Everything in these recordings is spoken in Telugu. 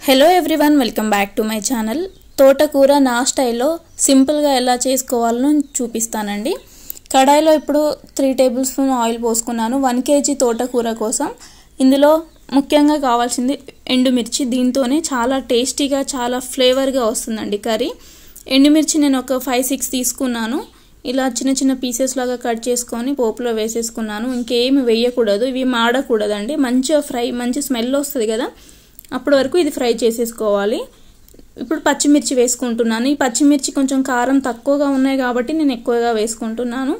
Hello everyone, welcome back to my channel. తోటకూర నా స్టైల్లో సింపుల్గా ఎలా చేసుకోవాలో చూపిస్తానండి. కడాయిలో ఇప్పుడు 3 టేబుల్ స్పూన్ ఆయిల్ పోసుకున్నాను 1 kg తోటకూర కోసం. ఇందులో ముఖ్యంగా కావాల్సింది ఎండుమిర్చి. దీంతోనే చాలా టేస్టీగా చాలా ఫ్లేవర్గా వస్తుందండి కర్రీ. ఎండుమిర్చి నేను ఒక 5-6 తీసుకున్నాను. ఇలా చిన్న చిన్న పీసెస్ లాగా కట్ చేసుకొని పోపులో వేసేసుకున్నాను. ఇంకేమి వేయకూడదు, ఇవి మాడకూడదండి. మంచిగా ఫ్రై, మంచి స్మెల్ వస్తుంది కదా, అప్పటి వరకు ఇది ఫ్రై చేసేసుకోవాలి. ఇప్పుడు పచ్చిమిర్చి వేసుకుంటున్నాను. ఈ పచ్చిమిర్చి కొంచెం కారం తక్కువగా ఉన్నాయి కాబట్టి నేను ఎక్కువగా వేసుకుంటున్నాను.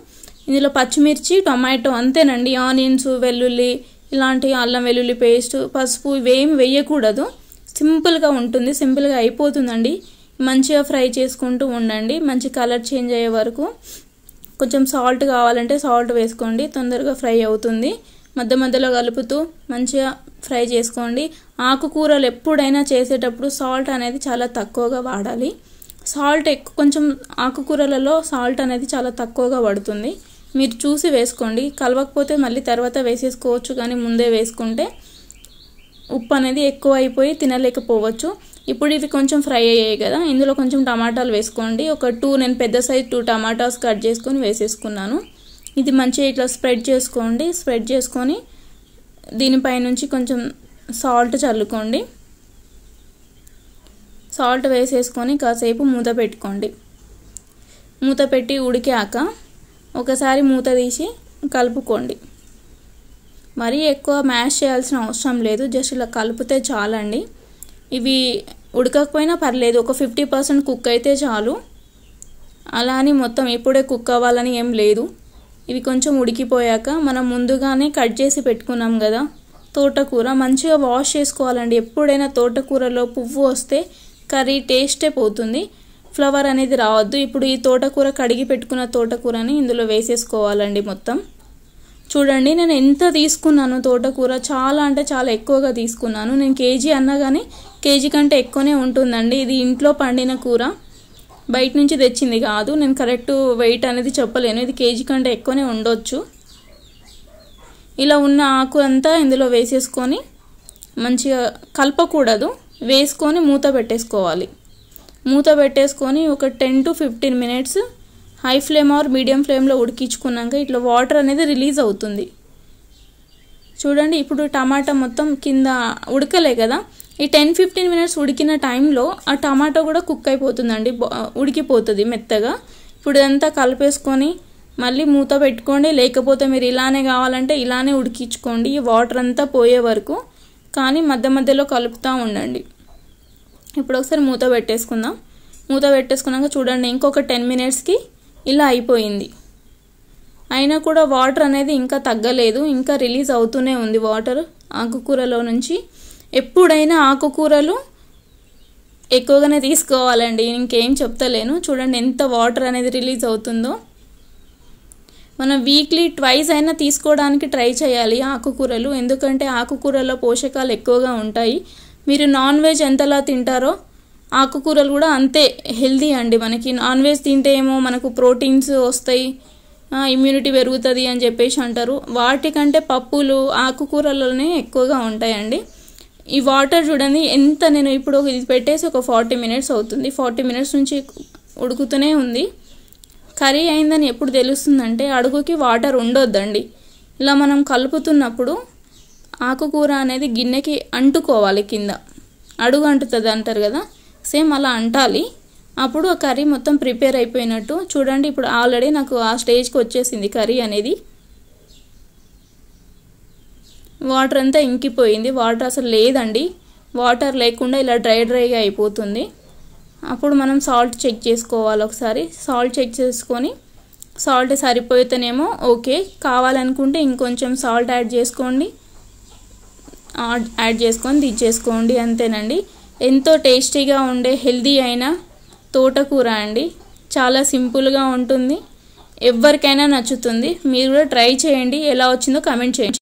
ఇందులో పచ్చిమిర్చి, టొమాటో అంతేనండి. ఆనియన్స్, వెల్లుల్లి, ఇలాంటి అల్లం వెల్లుల్లి పేస్ట్, పసుపు ఇవేమి వేయకూడదు. సింపుల్గా ఉంటుంది, సింపుల్గా అయిపోతుందండి. మంచిగా ఫ్రై చేసుకుంటూ ఉండండి, మంచి కలర్ చేంజ్ అయ్యే వరకు. కొంచెం సాల్ట్ కావాలంటే సాల్ట్ వేసుకోండి, తొందరగా ఫ్రై అవుతుంది. మధ్య మధ్యలో కలుపుతూ మంచిగా ఫ్రై చేసుకోండి. ఆకుకూరలు ఎప్పుడైనా చేసేటప్పుడు సాల్ట్ అనేది చాలా తక్కువగా వాడాలి. సాల్ట్ కొంచెం ఆకుకూరలలో సాల్ట్ అనేది చాలా తక్కువగా పడుతుంది. మీరు చూసి వేసుకోండి. కలవకపోతే మళ్ళీ తర్వాత వేసేసుకోవచ్చు, కానీ ముందే వేసుకుంటే ఉప్పు అనేది ఎక్కువ అయిపోయి తినలేకపోవచ్చు. ఇప్పుడు ఇవి కొంచెం ఫ్రై అయ్యాయి కదా, ఇందులో కొంచెం టమాటాలు వేసుకోండి. నేను పెద్ద సైజ్ 2 టమాటాస్ కట్ చేసుకొని వేసేసుకున్నాను. ఇది మంచిగా ఇట్లా స్ప్రెడ్ చేసుకోండి. స్ప్రెడ్ చేసుకొని దీనిపై నుంచి కొంచెం సాల్ట్ చల్లుకోండి. సాల్ట్ వేసేసుకొని కాసేపు మూత పెట్టుకోండి. మూత పెట్టి ఉడికాక ఒకసారి మూత తీసి కలుపుకోండి. మరీ ఎక్కువ మ్యాష్ చేయాల్సిన అవసరం లేదు, జస్ట్ ఇలా కలిపితే చాలండి. ఇవి ఉడకకపోయినా పర్లేదు, ఒక 50% కుక్ అయితే చాలు. అలా అని మొత్తం ఇప్పుడే కుక్ అవ్వాలని ఏం లేదు. ఇవి కొంచెం ఉడికిపోయాక మనం ముందుగానే కట్ చేసి పెట్టుకున్నాం కదా తోటకూర, మంచిగా వాష్ చేసుకోవాలండి. ఎప్పుడైనా తోటకూరలో పువ్వు వస్తే కర్రీ టేస్టే పోతుంది, ఫ్లేవర్ అనేది రావద్దు. ఇప్పుడు ఈ తోటకూర కడిగి పెట్టుకున్న తోటకూరని ఇందులో వేసేసుకోవాలండి. మొత్తం చూడండి, నేను ఎంత తీసుకున్నాను తోటకూర, చాలా అంటే చాలా ఎక్కువగా తీసుకున్నాను. నేను కేజీ అన్నా కానీ కేజీ కంటే ఎక్కువనే ఉంటుందండి. ఇది ఇంట్లో పండిన కూర, బయట నుంచి తెచ్చింది కాదు. నేను కరెక్ట్ వెయిట్ అనేది చెప్పలేను, ఇది కేజీ కంటే ఎక్కువనే ఉండొచ్చు. ఇలా ఉన్న ఆకు అంతా ఇందులో వేసేసుకొని మంచిగా కలపకూడదు, వేసుకొని మూత పెట్టేసుకోవాలి. మూత పెట్టేసుకొని ఒక 10 to 15 minutes high flame are medium ఫ్లేమ్లో ఉడికించుకున్నాక ఇట్లా వాటర్ అనేది రిలీజ్ అవుతుంది. చూడండి, ఇప్పుడు టమాటా మొత్తం కింద ఉడకలే కదా, ఈ 10-15 minutes ఉడికిన టైంలో ఆ టమాటో కూడా కుక్ అయిపోతుందండి, ఉడికిపోతుంది మెత్తగా. ఇప్పుడు ఇదంతా కలిపేసుకొని మళ్ళీ మూత పెట్టుకోండి. లేకపోతే మీరు ఇలానే కావాలంటే ఇలానే ఉడికించుకోండి, ఈ వాటర్ అంతా పోయే వరకు. కానీ మధ్య మధ్యలో కలుపుతూ ఉండండి. ఇప్పుడు ఒకసారి మూత పెట్టేసుకుందాం. మూత పెట్టేసుకున్నాక చూడండి, ఇంకొక 10 minutesకి ఇలా అయిపోయింది. అయినా కూడా వాటర్ అనేది ఇంకా తగ్గలేదు, ఇంకా రిలీజ్ అవుతూనే ఉంది వాటర్ ఆకుకూరలో నుంచి. ఎప్పుడైనా ఆకుకూరలు ఎక్కువగానే తీసుకోవాలండి, ఇంకేం చెప్తలేను. చూడండి ఎంత వాటర్ అనేది రిలీజ్ అవుతుందో. మనం వీక్లీ 2 అయినా తీసుకోవడానికి ట్రై చేయాలి ఆకుకూరలు, ఎందుకంటే ఆకుకూరలో పోషకాలు ఎక్కువగా ఉంటాయి. మీరు నాన్ వెజ్ ఎంతలా తింటారో ఆకుకూరలు కూడా అంతే హెల్దీ అండి. మనకి నాన్ వెజ్ తింటే ఏమో మనకు ప్రోటీన్స్ వస్తాయి, ఇమ్యూనిటీ పెరుగుతుంది అని చెప్పేసి అంటారు. వాటికంటే పప్పులు ఆకుకూరలోనే ఎక్కువగా ఉంటాయండి. ఈ వాటర్ చూడండి ఎంత, నేను ఇప్పుడు ఇది పెట్టేసి ఒక 40 minutes అవుతుంది. 40 minutes నుంచి ఉడుకుతూనే ఉంది. కర్రీ అయిందని ఎప్పుడు తెలుస్తుందంటే అడుగుకి వాటర్ ఉండొద్దండి. ఇలా మనం కలుపుతున్నప్పుడు ఆకుకూర అనేది గిన్నెకి అంటుకోవాలి, కింద అడుగు అంటుతుంది అంటారు కదా, సేమ్ అలా అంటాలి. అప్పుడు ఆ కర్రీ మొత్తం ప్రిపేర్ అయిపోయినట్టు. చూడండి, ఇప్పుడు ఆల్రెడీ నాకు ఆ స్టేజ్కి వచ్చేసింది కర్రీ అనేది. వాటర్ అంతా ఇంకిపోయింది, వాటర్ అసలు లేదండి. వాటర్ లేకుండా ఇలా డ్రైగా అయిపోతుంది. అప్పుడు మనం సాల్ట్ చెక్ చేసుకోవాలి ఒకసారి. సాల్ట్ చెక్ చేసుకొని సాల్ట్ సరిపోతేనేమో ఓకే, కావాలనుకుంటే ఇంకొంచెం సాల్ట్ యాడ్ చేసుకొని దించేసుకోండి. అంతేనండి, ఎంతో టేస్టీగా ఉండే హెల్దీ అయిన తోటకూర అండి. చాలా సింపుల్గా ఉంటుంది, ఎవరికైనా నచ్చుతుంది. మీరు కూడా ట్రై చేయండి, ఎలా వచ్చిందో కామెంట్ చేయండి.